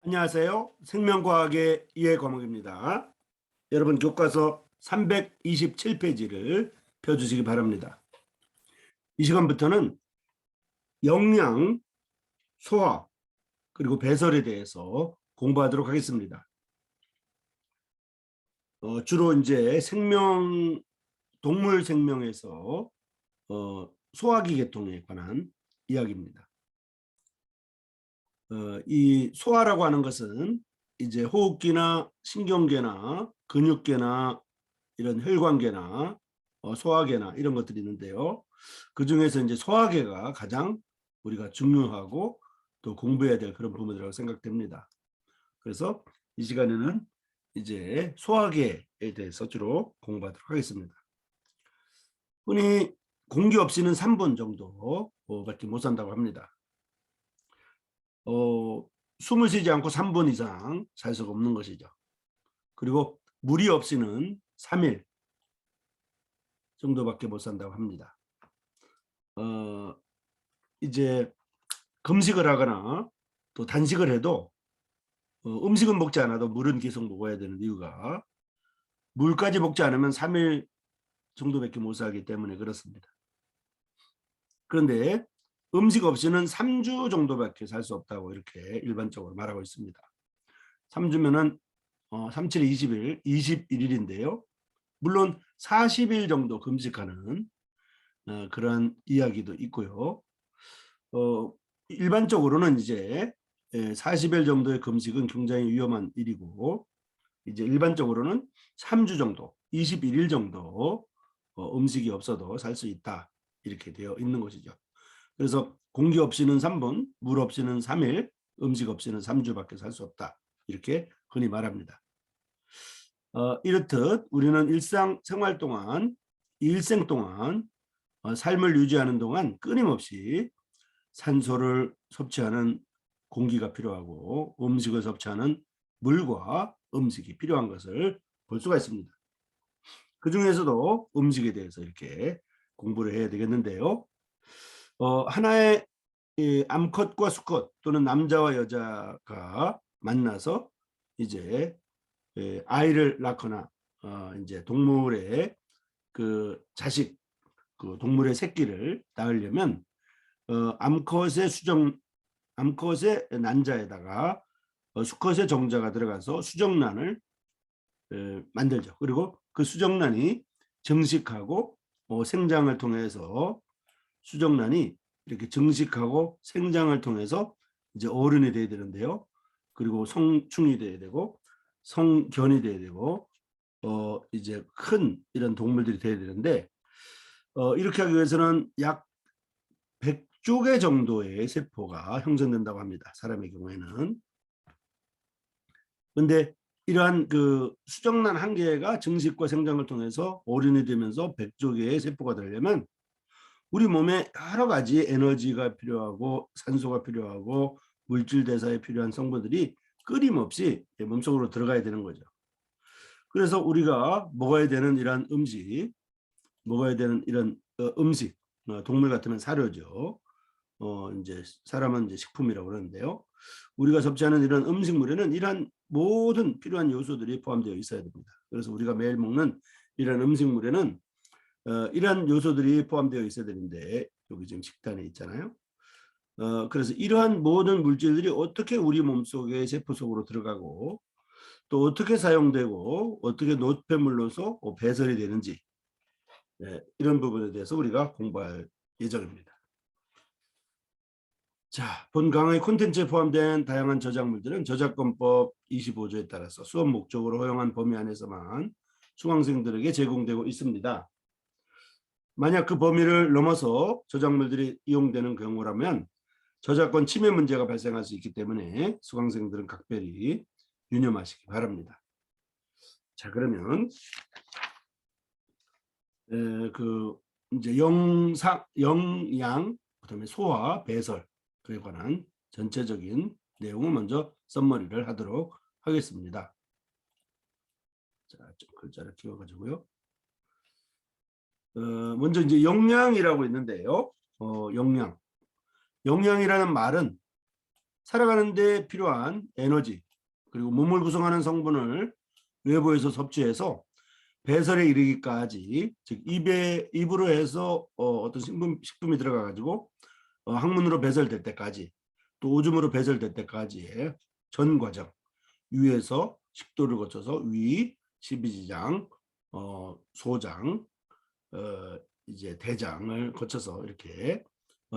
안녕하세요. 생명과학의 이해 과목입니다. 여러분 교과서 327페이지를 펴주시기 바랍니다. 이 시간부터는 영양, 소화, 그리고 배설에 대해서 공부하도록 하겠습니다. 주로 이제 동물 생명에서 소화기 계통에 관한 이야기입니다. 이 소화라고 하는 것은 이제 호흡기나 신경계나 근육계나 이런 혈관계나 소화계나 이런 것들이 있는데요. 그 중에서 이제 소화계가 가장 우리가 중요하고 또 공부해야 될 그런 부분이라고 생각됩니다. 그래서 이 시간에는 이제 소화계에 대해서 주로 공부하도록 하겠습니다. 흔히 공기 없이는 3분 정도밖에 못 산다고 합니다. 숨을 쉬지 않고 3분 이상 살 수가 없는 것이죠. 그리고 물이 없이는 3일 정도밖에 못 산다고 합니다. 이제 금식을 하거나 또 단식을 해도 음식은 먹지 않아도 물은 계속 먹어야 되는 이유가 물까지 먹지 않으면 3일 정도밖에 못 살기 때문에 그렇습니다. 그런데 음식 없이는 3주 정도밖에 살 수 없다고 이렇게 일반적으로 말하고 있습니다. 3주면은 3, 7, 20일, 21일인데요. 물론 40일 정도 금식하는 그런 이야기도 있고요. 일반적으로는 이제 40일 정도의 금식은 굉장히 위험한 일이고 이제 일반적으로는 3주 정도, 21일 정도 음식이 없어도 살 수 있다 이렇게 되어 있는 것이죠. 그래서 공기 없이는 3분, 물 없이는 3일, 음식 없이는 3주밖에 살 수 없다 이렇게 흔히 말합니다. 이렇듯 우리는 일생활 동안 일생 동안 삶을 유지하는 동안 끊임없이 산소를 섭취하는 공기가 필요하고 음식을 섭취하는 물과 음식이 필요한 것을 볼 수가 있습니다. 그 중에서도 음식에 대해서 이렇게 공부를 해야 되겠는데요. 하나의 암컷과 수컷 또는 남자와 여자가 만나서 이제 아이를 낳거나 이제 동물의 그 자식, 그 동물의 새끼를 낳으려면 암컷의 난자에다가 수컷의 정자가 들어가서 수정란을 만들죠. 그리고 그 수정란이 증식하고 생장을 통해서 수정란이 이렇게 증식하고 생장을 통해서 이제 어른이 돼야 되는데요. 그리고 성충이 돼야 되고 성견이 돼야 되고 이제 큰 이런 동물들이 돼야 되는데 이렇게 하기 위해서는 약 100조개 정도의 세포가 형성된다고 합니다. 사람의 경우에는. 근데 이러한 그 수정란 한 개가 증식과 생장을 통해서 어른이 되면서 100조개의 세포가 되려면 우리 몸에 여러 가지 에너지가 필요하고 산소가 필요하고 물질 대사에 필요한 성분들이 끊임없이 몸속으로 들어가야 되는 거죠. 그래서 우리가 먹어야 되는 이런 음식, 먹어야 되는 이런 음식, 동물 같으면 사료죠. 이제 사람은 이제 식품이라고 그러는데요. 우리가 섭취하는 이런 음식물에는 이러한 모든 필요한 요소들이 포함되어 있어야 됩니다. 그래서 우리가 매일 먹는 이런 음식물에는 이러한 요소들이 포함되어 있어야 되는데 여기 지금 식단에 있잖아요. 그래서 이러한 모든 물질들이 어떻게 우리 몸속의 세포 속으로 들어가고 또 어떻게 사용되고 어떻게 노폐물로서 배설이 되는지 이런 부분에 대해서 우리가 공부할 예정입니다. 자, 본 강의 콘텐츠에 포함된 다양한 저작물들은 저작권법 25조에 따라서 수업 목적으로 허용한 범위 안에서만 수강생들에게 제공되고 있습니다. 만약 그 범위를 넘어서 저작물들이 이용되는 경우라면 저작권 침해 문제가 발생할 수 있기 때문에 수강생들은 각별히 유념하시기 바랍니다. 자, 그러면 그 이제 영양, 그다음에 소화, 배설 그에 관한 전체적인 내용을 먼저 썸머리를 하도록 하겠습니다. 자, 좀 글자를 키워가지고요. 먼저 이제 영양이라고 있는데요. 영양이라는 말은 살아가는데 필요한 에너지 그리고 몸을 구성하는 성분을 외부에서 섭취해서 배설에 이르기까지, 즉 입으로 해서 어떤 식품이 들어가 가지고 항문으로 배설될 때까지, 또 오줌으로 배설될 때까지의 전 과정, 위에서 식도를 거쳐서 위, 십이지장, 소장, 이제 대장을 거쳐서 이렇게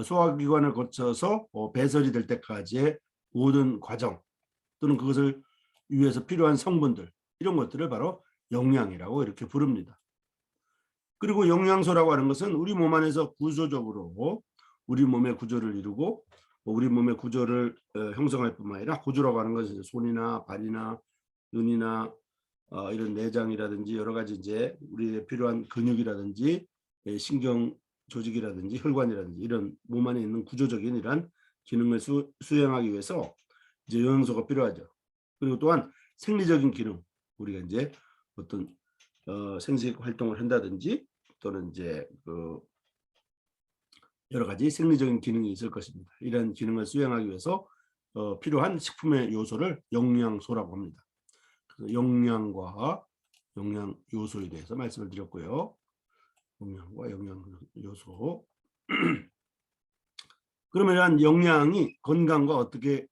소화기관을 거쳐서 배설이 될 때까지의 모든 과정, 또는 그것을 위해서 필요한 성분들, 이런 것들을 바로 영양이라고 이렇게 부릅니다. 그리고 영양소라고 하는 것은 우리 몸 안에서 구조적으로 우리 몸의 구조를 이루고 우리 몸의 구조를 형성할 뿐만 아니라, 구조라고 하는 것은 손이나 발이나 눈이나 이런 내장이라든지 여러 가지 이제 우리에 필요한 근육이라든지 신경 조직이라든지 혈관이라든지 이런 몸 안에 있는 구조적인 이런 기능을 수행하기 위해서 이제 영양소가 필요하죠. 그리고 또한 생리적인 기능, 우리가 이제 어떤 생식 활동을 한다든지 또는 이제 여러 가지 생리적인 기능이 있을 것입니다. 이런 기능을 수행하기 위해서 필요한 식품의 요소를 영양소라고 합니다. 그래서 영양과 영양 요소에 대해서 말씀을 드렸고요. 영양과 영양 요소. 그러면 영양이 건강과 어떻게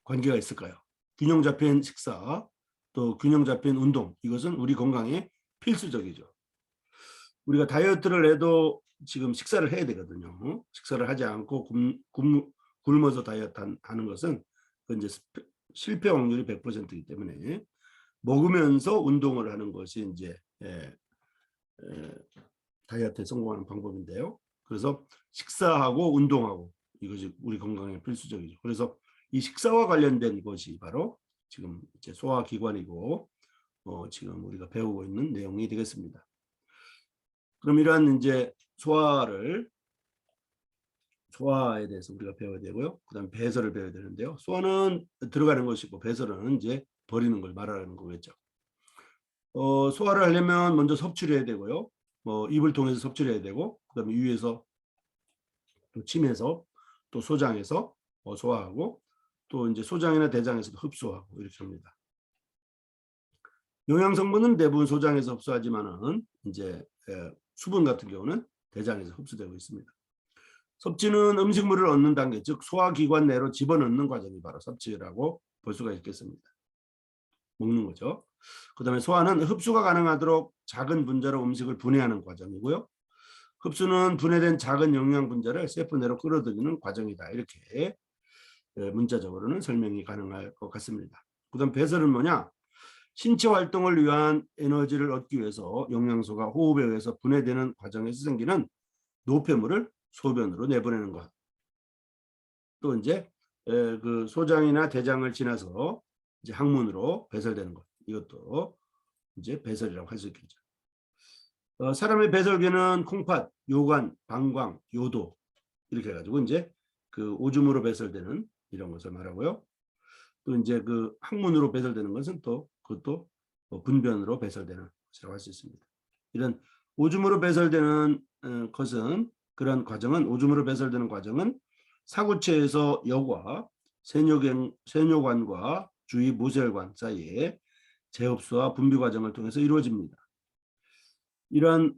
관계가 있을까요? 균형 잡힌 식사, 또 균형 잡힌 운동, 이것은 우리 건강에 필수적이죠. 우리가 다이어트를 해도 지금 식사를 해야 되거든요. 식사를 하지 않고 굶어서 다이어트 하는 것은 이제 실패 확률이 100%이기 때문에 먹으면서 운동을 하는 것이 이제 다이어트에 성공하는 방법인데요. 그래서 식사하고 운동하고, 이것이 우리 건강에 필수적이죠. 그래서 이 식사와 관련된 것이 바로 지금 이제 소화기관이고 지금 우리가 배우고 있는 내용이 되겠습니다. 그럼 이러한 이제 소화에 대해서 우리가 배워야 되고요. 그다음에 배설을 배워야 되는데요. 소화는 들어가는 것이고 배설은 이제 버리는 걸 말하는 거겠죠. 소화를 하려면 먼저 섭취를 해야 되고요. 입을 통해서 섭취를 해야 되고, 그다음에 위에서 또 침에서 또 소장에서 소화하고, 또 이제 소장이나 대장에서도 흡수하고 이렇게 합니다. 영양 성분은 대부분 소장에서 흡수하지만은 이제 수분 같은 경우는 대장에서 흡수되고 있습니다. 섭취는 음식물을 얻는 단계, 즉 소화기관 내로 집어넣는 과정이 바로 섭취라고 볼 수가 있겠습니다. 먹는 거죠. 그다음에 소화는 흡수가 가능하도록 작은 분자로 음식을 분해하는 과정이고요. 흡수는 분해된 작은 영양 분자를 세포 내로 끌어들이는 과정이다. 이렇게 문자적으로는 설명이 가능할 것 같습니다. 그다음 배설은 뭐냐? 신체 활동을 위한 에너지를 얻기 위해서 영양소가 호흡에 의해서 분해되는 과정에서 생기는 노폐물을 소변으로 내보내는 것. 또 이제 그 소장이나 대장을 지나서 이제 항문으로 배설되는 것. 이것도 이제 배설이라고 할 수 있겠죠. 사람의 배설계는 콩팥, 요관, 방광, 요도 이렇게 해가지고 이제 그 오줌으로 배설되는 이런 것을 말하고요. 또 이제 그 항문으로 배설되는 것은 또 그것도 분변으로 배설되는 것이라고 할 수 있습니다. 이런 오줌으로 배설되는 것은, 그런 과정은, 오줌으로 배설되는 과정은 사구체에서 여과, 세뇨관과 주위 모세혈관 사이에 재흡수와 분비 과정을 통해서 이루어집니다. 이러한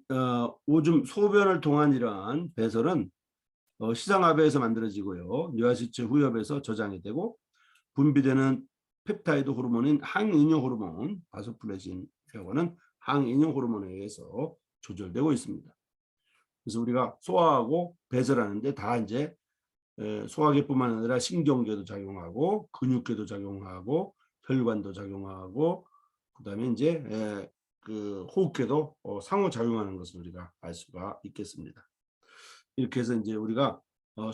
오줌 소변을 통한 이러한 배설은 시상하배에서 만들어지고요. 뇌하수체 후엽에서 저장이 되고, 분비되는 펩타이드 호르몬인 항인효 호르몬, 바소프레신이라고 하는 항인효 호르몬에 의해서 조절되고 있습니다. 그래서 우리가 소화하고 배설하는데 다 이제 소화기뿐만 아니라 신경계도 작용하고, 근육계도 작용하고, 혈관도 작용하고, 그다음에 이제 그 호흡계도 상호작용하는 것을 우리가 알 수가 있겠습니다. 이렇게 해서 이제 우리가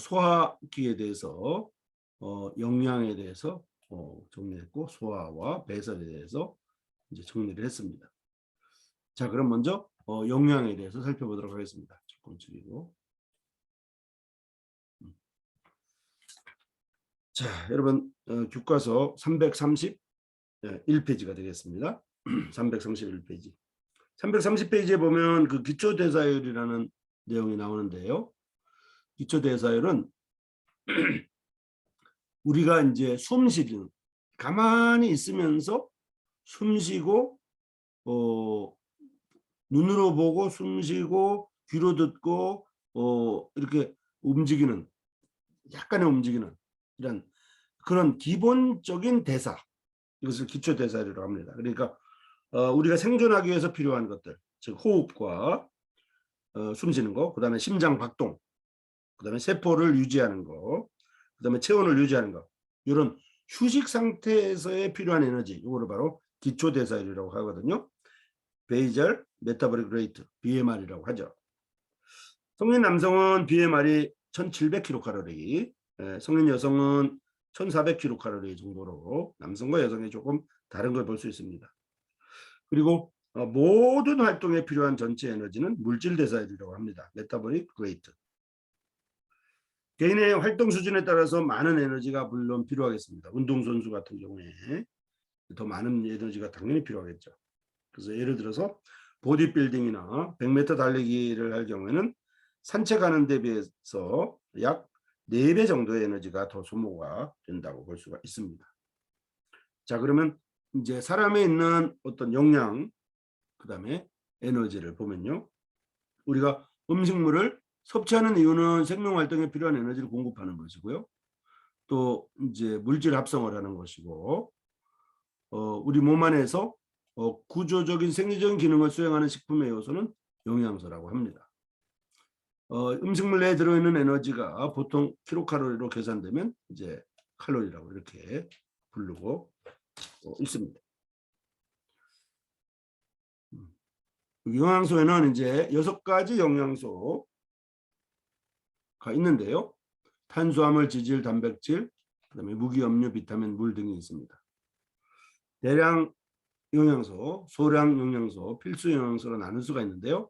소화기에 대해서 영양에 대해서 정리했고, 소화와 배설에 대해서 이제 정리를 했습니다. 자, 그럼 먼저 영양에 대해서 살펴보도록 하겠습니다. 첫 번째이고. 자, 여러분 교과서 331페이지가 되겠습니다. 331페이지. 330페이지에 보면 그 기초대사율이라는 내용이 나오는데요. 기초대사율은 우리가 이제 숨 쉬는, 가만히 있으면서 숨 쉬고 눈으로 보고 숨 쉬고 귀로 듣고 이렇게 움직이는, 약간의 움직이는 이런 그런 기본적인 대사, 이것을 기초 대사라고 합니다. 그러니까 우리가 생존하기 위해서 필요한 것들, 즉 호흡과 숨 쉬는 거, 그다음에 심장 박동, 그다음에 세포를 유지하는 거, 그다음에 체온을 유지하는 거, 이런 휴식 상태에서의 필요한 에너지, 이거를 바로 기초 대사율이라고 하거든요. 베이절 메타보릭 레이트, BMR이라고 하죠. 성인 남성은 BMR이 1700kcal, 성인 여성은 1400kcal 정도로 남성과 여성이 조금 다른 걸 볼 수 있습니다. 그리고 모든 활동에 필요한 전체 에너지는 물질 대사율이라고 합니다. 메타보릭 레이트. 개인의 활동 수준에 따라서 많은 에너지가 물론 필요하겠습니다. 운동선수 같은 경우에 더 많은 에너지가 당연히 필요하겠죠. 그래서 예를 들어서 보디빌딩이나 100m 달리기를 할 경우에는 산책하는 데 비해서 약 4배 정도의 에너지가 더 소모가 된다고 볼 수가 있습니다. 자, 그러면 이제 사람에 있는 어떤 영양, 그 다음에 에너지를 보면요. 우리가 음식물을 섭취하는 이유는 생명활동에 필요한 에너지를 공급하는 것이고요. 또 이제 물질 합성을 하는 것이고, 우리 몸 안에서 구조적인 생리적인 기능을 수행하는 식품의 요소는 영양소라고 합니다. 음식물 내에 들어있는 에너지가 보통 킬로칼로리로 계산되면 이제 칼로리라고 이렇게 부르고 있습니다. 영양소에는 이제 6가지 영양소가 있는데요. 탄수화물, 지질, 단백질, 그다음에 무기, 염료, 비타민, 물 등이 있습니다. 대량 영양소, 소량 영양소, 필수 영양소로 나눌 수가 있는데요.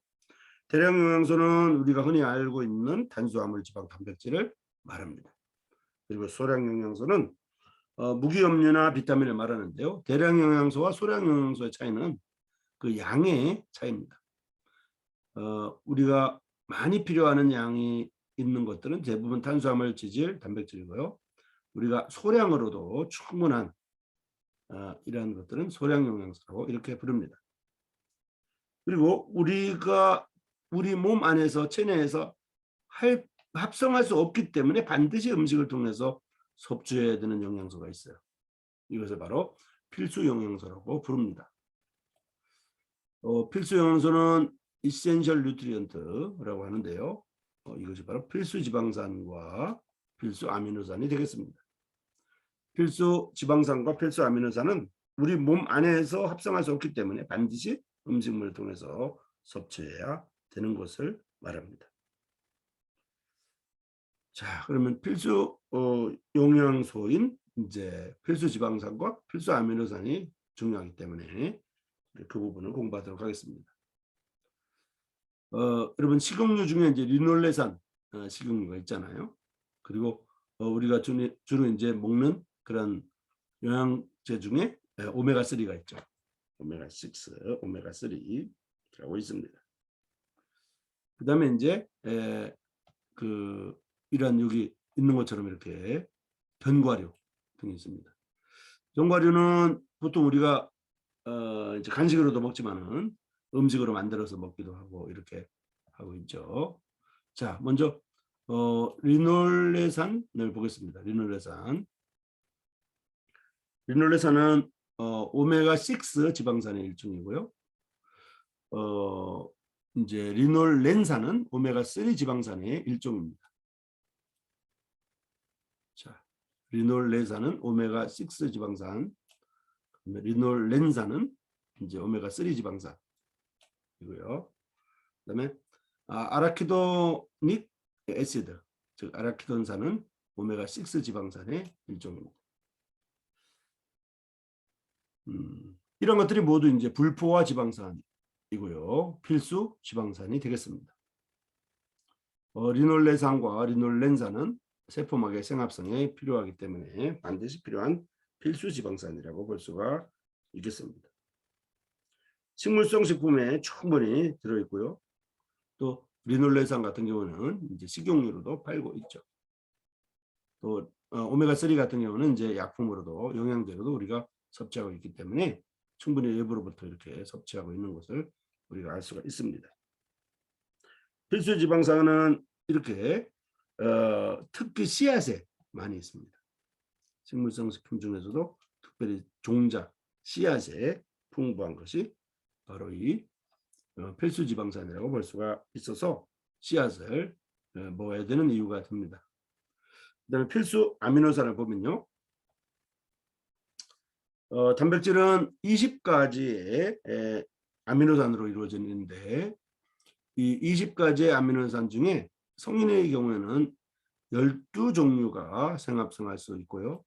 대량 영양소는 우리가 흔히 알고 있는 탄수화물, 지방, 단백질을 말합니다. 그리고 소량 영양소는 무기, 염료나 비타민을 말하는데요. 대량 영양소와 소량 영양소의 차이는 그 양의 차이입니다. 우리가 많이 필요하는 양이 있는 것들은 대부분 탄수화물, 지질, 단백질이고요. 우리가 소량으로도 충분한 이러한 것들은 소량 영양소라고 이렇게 부릅니다. 그리고 우리가 우리 몸 안에서, 체내에서 합성할 수 없기 때문에 반드시 음식을 통해서 섭취해야 되는 영양소가 있어요. 이것을 바로 필수 영양소라고 부릅니다. 필수 영양소는 essential nutrient라고 하는데요. 이것이 바로 필수 지방산과 필수 아미노산이 되겠습니다. 필수 지방산과 필수 아미노산은 우리 몸 안에서 합성할 수 없기 때문에 반드시 음식물을 통해서 섭취해야 되는 것을 말합니다. 자, 그러면 필수 영양소인 이제 필수 지방산과 필수 아미노산이 중요하기 때문에 그 부분을 공부하도록 하겠습니다. 여러분 식용유 중에 이제 리놀레산 식용유가 있잖아요. 그리고 우리가 주로 이제 먹는 그런 영양제 중에 오메가3가 있죠. 오메가6, 오메가3라고 있습니다. 그다음에 이제 이런 여기 있는 것처럼 이렇게 견과류 등이 있습니다. 견과류는 보통 우리가 이제 간식으로도 먹지만은 음식으로 만들어서 먹기도 하고 이렇게 하고 있죠. 자, 먼저 리놀레산을 보겠습니다. 리놀레산은 오메가6 지방산의 일종이고요. 이제 리놀렌산은 오메가3 지방산의 일종입니다. 자, 리놀레산은 오메가6 지방산, 리놀렌산은 이제 오메가3 지방산이고요. 그다음에 아라키도닉 애시드, 즉 아라키돈산은 오메가6 지방산의 일종입니다. 이런 것들이 모두 이제 불포화 지방산이고요. 필수 지방산이 되겠습니다. 리놀레산과 리놀렌산은 세포막의 생합성에 필요하기 때문에 반드시 필요한 필수 지방산이라고 볼 수가 있겠습니다. 식물성 식품에 충분히 들어있고요. 또 리놀레산 같은 경우는 이제 식용유로도 팔고 있죠. 또 오메가3 같은 경우는 이제 약품으로도 영양제로도 우리가 섭취하고 있기 때문에 충분히 외부로부터 이렇게 섭취하고 있는 것을 우리가 알 수가 있습니다. 필수 지방산은 이렇게 특히 씨앗에 많이 있습니다. 식물성 식품 중에서도 특별히 종자, 씨앗에 풍부한 것이 바로 이 필수 지방산이라고 볼 수가 있어서 씨앗을 먹어야 되는 이유가 됩니다. 그다음에 필수 아미노산을 보면요. 단백질은 20가지의 아미노산으로 이루어져 있는데 이 20가지의 아미노산 중에 성인의 경우에는 12종류가 생합성할 수 있고요.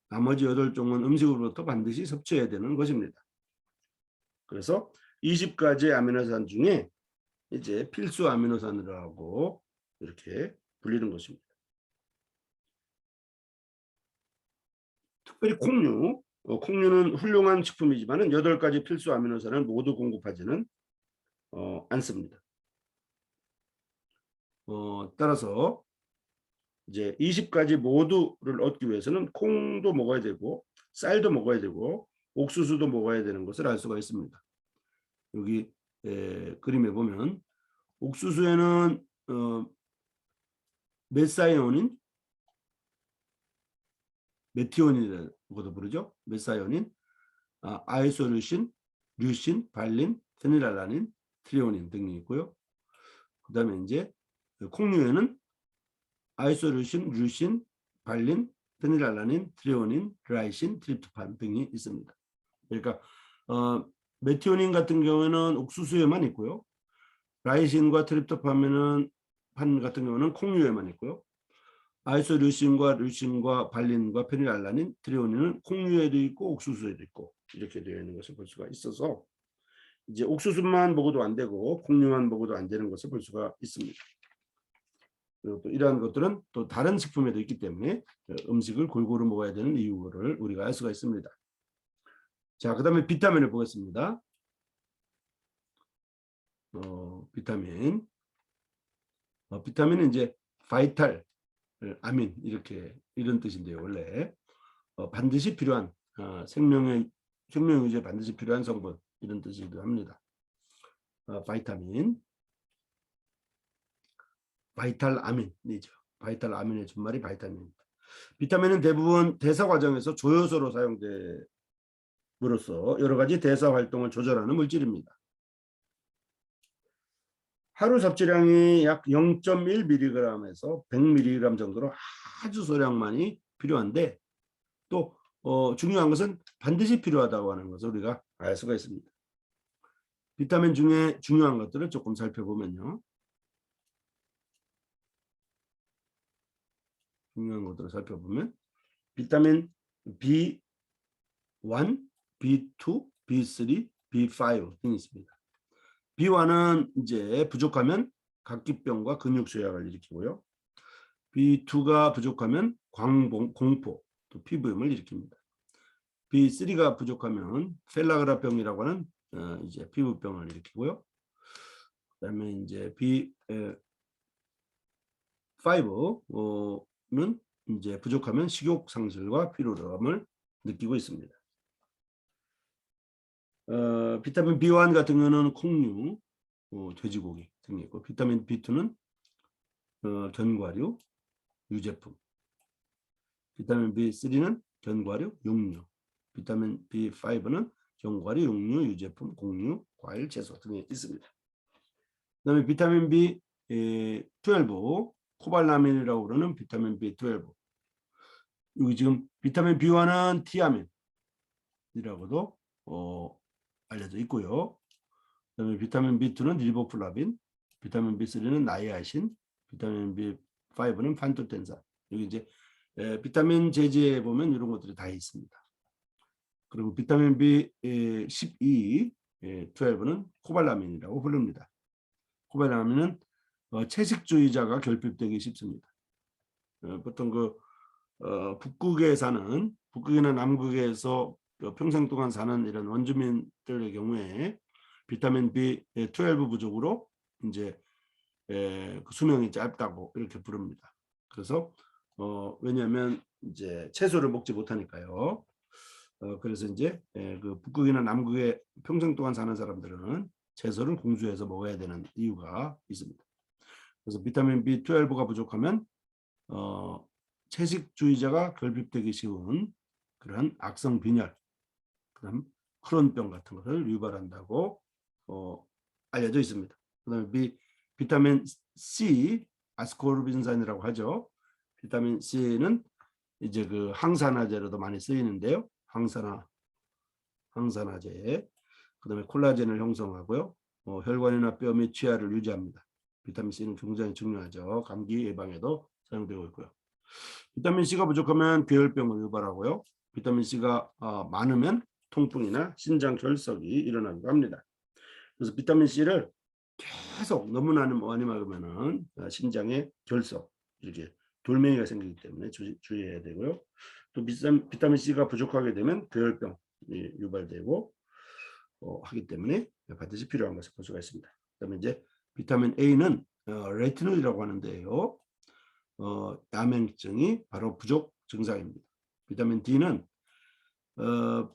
나머지 8종은 음식으로부터 반드시 섭취해야 되는 것입니다. 그래서 20가지의 아미노산 중에 이제 필수 아미노산이라고 이렇게 불리는 것입니다. 특별히 콩류, 콩류는 훌륭한 식품이지만 8가지 필수 아미노산을 모두 공급하지는 않습니다. 따라서 이제 20가지 모두를 얻기 위해서는 콩도 먹어야 되고 쌀도 먹어야 되고 옥수수도 먹어야 되는 것을 알 수가 있습니다. 여기 그림에 보면 옥수수에는 메사이오닌, 메티오닌이라고도 부르죠. 메사이오닌, 아이소류신, 류신, 발린, 페닐알라닌, 트리오닌 등이 있고요. 그다음에 이제 콩류에는 아이소류신, 류신, 발린, 페닐알라닌, 트리오닌, 라이신, 트립토판 등이 있습니다. 그러니까 메티오닌 같은 경우에는 옥수수에만 있고요. 라이신과 트립토판 같은 경우는 콩류에만 있고요. 아이소류신과 류신과 발린과 페닐알라닌, 트리오닌은 콩류에도 있고 옥수수에도 있고 이렇게 되어 있는 것을 볼 수가 있어서 이제 옥수수만 먹어도 안 되고 콩류만 먹어도 안 되는 것을 볼 수가 있습니다. 그리고 또 이러한 것들은 또 다른 식품에도 있기 때문에 음식을 골고루 먹어야 되는 이유를 우리가 알 수가 있습니다. 자, 그다음에 비타민을 보겠습니다. 비타민. 비타민은 이제 바이탈, 아민 이런 뜻인데요. 원래 반드시 필요한 생명 유지에 반드시 필요한 성분 이런 뜻이기도 합니다. 바이타민, 바이탈 아민이죠. 바이탈 아민의 준말이 바이타민입니다. 비타민은 대부분 대사 과정에서 조효소로 사용됨으로써 여러 가지 대사 활동을 조절하는 물질입니다. 하루 섭취량이 약 0.1mg에서 100mg 정도로 아주 소량만이 필요한데 또 중요한 것은 반드시 필요하다고 하는 것을 우리가 알 수가 있습니다. 비타민 중에 중요한 것들을 조금 살펴보면요. 중요한 것들을 살펴보면 비타민 B1, B2, B3, B5 등이 있습니다. B1은 이제 부족하면 각기병과 근육쇠약을 일으키고요. B2가 부족하면 공포, 또 피부염을 일으킵니다. B3가 부족하면 펠라그라병이라고 하는 이제 피부병을 일으키고요. 그다음에 이제 B5는 이제 부족하면 식욕 상실과 피로감을 느끼고 있습니다. 비타민 B1 같은 경우는 콩류, 돼지고기 등이 있고 비타민 B2는 견과류, 유제품. 비타민 B3는 견과류, 육류. 비타민 B5는 견과류, 육류, 유제품, 곡류, 과일, 채소 등이 있습니다. 그다음에 비타민 B12, 코발라민이라고 그러는 비타민 B12. 여기 지금 비타민 B1은 티아민이라고도 알려져 있고요. 그다음에 비타민 B2는 리보플라빈, 비타민 B3는 나이아신, 비타민 B5는 판토텐산. 여기 이제 비타민 제제에 보면 이런 것들이 다 있습니다. 그리고 비타민 B12, 12는 코발라민이라고 부릅니다. 코발라민은 채식주의자가 결핍되기 쉽습니다. 보통 북극이나 남극에서 평생 동안 사는 이런 원주민들의 경우에 비타민 B12 부족으로 이제 수명이 짧다고 이렇게 부릅니다. 그래서 왜냐하면 이제 채소를 먹지 못하니까요. 그래서 이제 그 북극이나 남극에 평생 동안 사는 사람들은 채소를 공수해서 먹어야 되는 이유가 있습니다. 그래서 비타민 B12가 부족하면 채식주의자가 결핍되기 쉬운 그런 악성 빈혈, 그다음 크론병 같은 것을 유발한다고 알려져 있습니다. 그다음에 비타민 C, 아스코르빈산이라고 하죠. 비타민 C는 이제 그 항산화제로도 많이 쓰이는데요. 항산화제. 그다음에 콜라겐을 형성하고요. 혈관이나 뼈 및 치아를 유지합니다. 비타민 C는 굉장히 중요하죠. 감기 예방에도 사용되고 있고요. 비타민 C가 부족하면 괴혈병을 유발하고요. 비타민 C가 많으면 통풍이나 신장 결석이 일어나기도 합니다. 그래서 비타민 C를 계속 너무 많이 먹으면은 신장에 결석, 이렇게 돌멩이가 생기기 때문에 주의해야 되고요. 또 비타민 C가 부족하게 되면 괴혈병이 유발되고 하기 때문에 반드시 필요한 것을 볼 수가 있습니다. 그다음에 이제 비타민 A는 레티놀이라고 하는데요. 야맹증이 바로 부족 증상입니다. 비타민 D는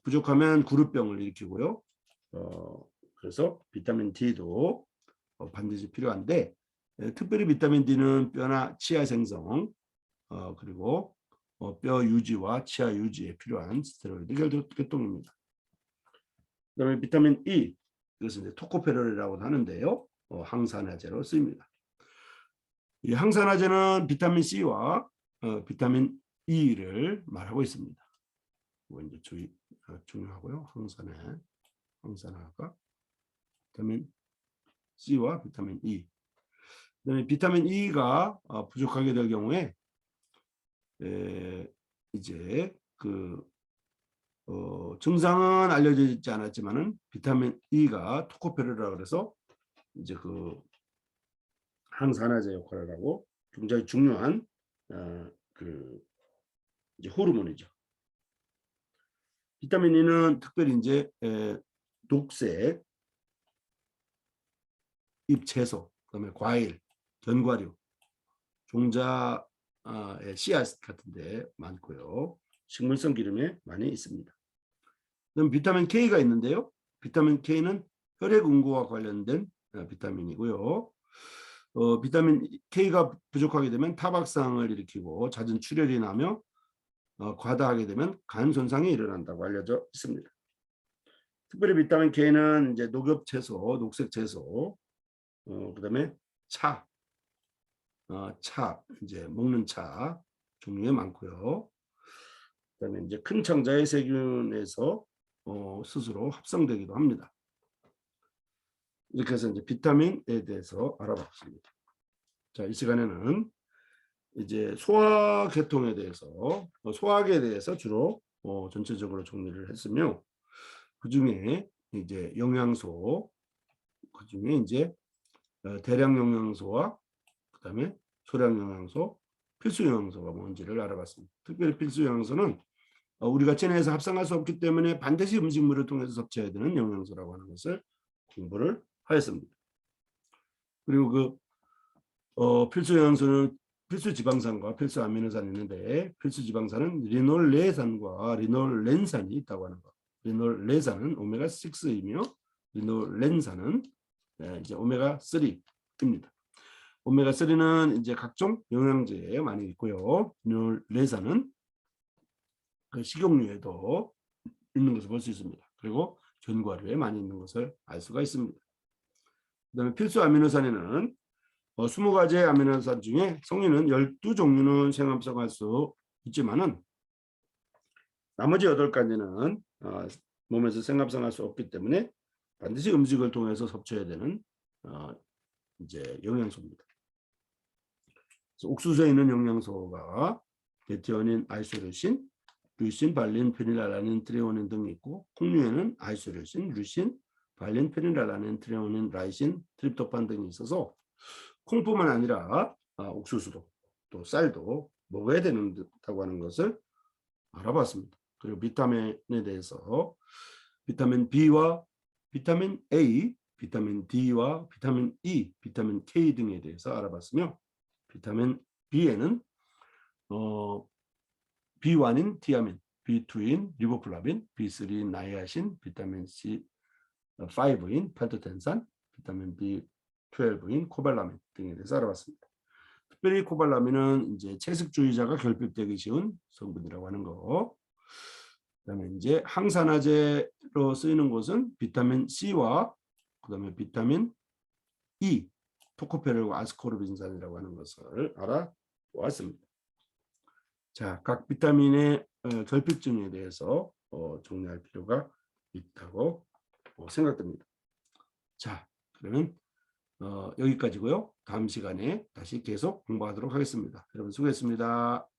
부족하면 구루병을 일으키고요. 그래서 비타민 D도 반드시 필요한데 특별히 비타민 D는 뼈나 치아 생성 그리고 뼈 유지와 치아 유지에 필요한 스테로이드 계통입니다. 그다음에 비타민 E, 이것은 이제 토코페롤이라고 하는데요. 항산화제로 쓰입니다. 이 항산화제는 비타민 C와 비타민 E를 말하고 있습니다. 이거 이제 중요하고요. 항산화가 비타민 C와 비타민 E. 그다음에 비타민 E가 부족하게 될 경우에 이제 그 증상은 알려져 있지 않았지만은 비타민 E가 토코페롤이라고 그래서 이제 그 항산화제 역할을 하고 굉장히 중요한 그 이제 호르몬이죠. 비타민 E는 특별히 이제 녹색, 잎채소, 그다음에 과일, 견과류, 종자의 씨앗 같은데 많고요. 식물성 기름에 많이 있습니다. 그럼 비타민 K가 있는데요. 비타민 K는 혈액 응고와 관련된 비타민이고요. 비타민 K가 부족하게 되면 타박상을 일으키고 잦은 출혈이 나며 과다하게 되면 간 손상이 일어난다고 알려져 있습니다. 특별히 비타민 K는 이제 녹엽 채소, 녹색 채소, 그다음에 차 이제 먹는 차 종류에 많고요. 그다음에 이제 큰 창자의 세균에서 스스로 합성되기도 합니다. 이렇게 해서 이제 비타민에 대해서 알아봤습니다. 자, 이 시간에는 이제 소화계통에 대해서 소화학에 대해서 주로 전체적으로 정리를 했으며 그 중에 이제 영양소, 그 중에 이제 대량 영양소와 그다음에 소량 영양소, 필수 영양소가 뭔지를 알아봤습니다. 특별히 필수 영양소는 우리가 체내에서 합성할 수 없기 때문에 반드시 음식물을 통해서 섭취해야 되는 영양소라고 하는 것을 공부를 하였습니다. 그리고 그 필수 영양소는 필수 지방산과 필수 아미노산이 있는데 필수 지방산은 리놀레산과 리놀렌산이 있다고 하는 것. 리놀레산은 오메가6이며 리놀렌산은 이제 오메가3입니다. 오메가3는 이제 각종 영양제에 많이 있고요. 리놀레산은 그 식용유에도 있는 것을 볼 수 있습니다. 그리고 견과류에 많이 있는 것을 알 수가 있습니다. 그다음에 필수 아미노산에는 20가지의 아미노산 중에 성인은 12종류는 생합성할 수 있지만은 나머지 8가지는 몸에서 생합성할 수 없기 때문에 반드시 음식을 통해서 섭취해야 되는 이제 영양소입니다. 옥수수에 있는 영양소가 메티오닌, 아이소류신, 류신, 발린, 페닐알라닌, 트레오닌 등이 있고 콩류에는 아이소류신, 류신, 발린, 페닐알라닌, 트레오닌, 라이신, 트립토판 등이 있어서 콩뿐만 아니라 옥수수도 또 쌀도 먹어야 된다고 하는 것을 알아봤습니다. 그리고 비타민에 대해서 비타민 B와 비타민 A, 비타민 D와 비타민 E, 비타민 K 등에 대해서 알아봤으며 비타민 B에는 B1인 티아민, B2인 리보플라빈, B3인 나이아신, 비타민 C 5인 판토텐산, 비타민 B12인 코발라민 등에 대해서 알아봤습니다. 특별히 코발라민은 이제 채식주의자가 결핍되기 쉬운 성분이라고 하는 거. 그다음에 이제 항산화제로 쓰이는 것은 비타민 C와 그다음에 비타민 E, 토코페롤과 아스코르빈산이라고 하는 것을 알아보았습니다. 자, 각 비타민의 결핍증에 대해서 정리할 필요가 있다고 생각됩니다. 자, 그러면 여기까지고요. 다음 시간에 다시 계속 공부하도록 하겠습니다. 여러분 수고했습니다.